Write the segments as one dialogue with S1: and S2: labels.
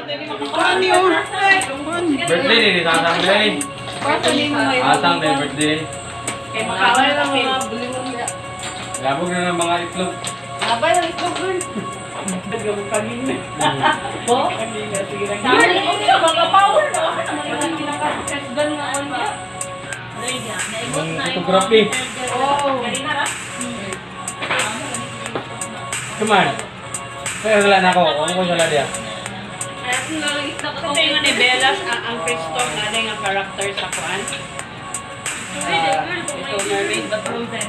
S1: Ano yun?
S2: Birthday din, tatang day. Atang day, birthday.
S3: Kaya makawal lang mga buli mo niya.
S2: Labog na ng mga itlog.
S3: Abay lang ito, girl. Nagawang kanina. Po? Kanina, sige lang. Sabi mo siya, mga power na. Ano naman yung pinaka-stress gun nga on niya?
S2: Photography.
S3: Oo. Kanina ra?
S2: Come on. Kaya wala na ako. Ako ko sa ladia.
S3: Kasi nga ni Bellas, ang Christoph na nga character sa kuan. Ito, mermaid, but frozen.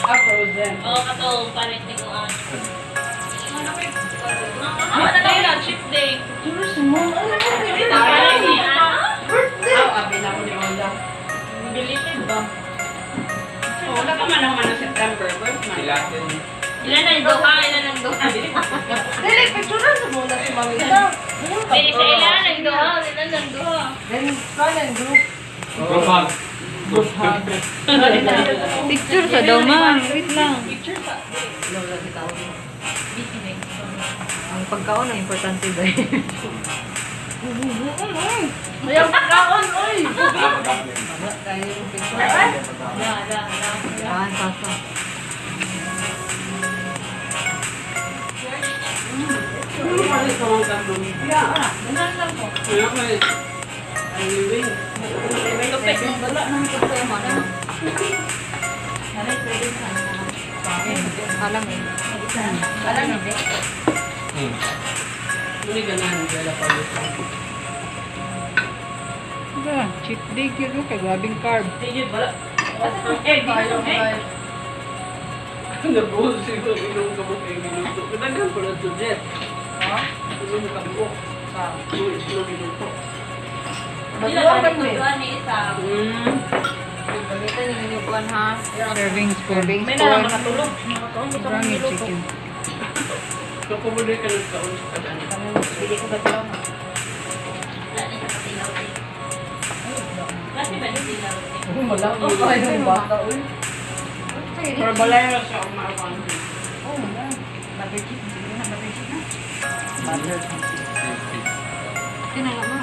S3: Frozen.
S4: Oo, kato, palit ni ko ang.
S3: Ano na lang, chip day. Birthday! Abi na ako ni Ola. Belated ba? Wala ka man naman ng September, birth man.
S4: Ilan ang duha, ilan ang duha.
S3: Dili, picturean sa muna si Mamita.
S4: Dili sa ilan ang duha, ilan ang duha.
S3: Then, kanan, group.
S2: Group hug.
S3: Group hug.
S1: Picture ka daw, ma'am. Wait lang.
S3: Picture ka. Lola, bitaw.
S1: Ang pagkaon ang importante dahil.
S3: Ayaw pagkaon, oy!
S1: Kaya yung picture.
S4: Hala.
S1: Sasa.
S3: Ano pa rin sa mga kandong?
S4: Ganun lang po.
S3: Kaya ka eh. Ang living.
S4: Lupit mo.
S1: Wala nang pagkaon mo na.
S4: Naray, pwede sa
S1: Alam eh.
S4: Alam hindi.
S3: Muli ganahan, kaya pa rin.
S1: Cheat day kilo kay grabing carb.
S3: Sige, bala. Nabuhol siguro, inom ka mo kayo minuto. Kadagan ko lang to, Jet. Ha? Inom ka mo. Uy, inom minuto.
S4: Hindi lang kami tutuan ni isa.
S1: Pagkita niyo yung kuwan ha. Serving spoon.
S3: May nalang makatulog.
S1: Sobrang yung chicken.
S3: Kakumuli ka ng kaon sa kanan.
S4: Hindi ko ba ito? Wala na sa katilaw. Kasi ba yung dilaw?
S3: Malaki pa yung bata, uy. Pero balay na siya ang maawan.
S1: Oh, wala. Butter chicken. Sige na, butter chicken.
S3: Butter.
S1: Tinala mo.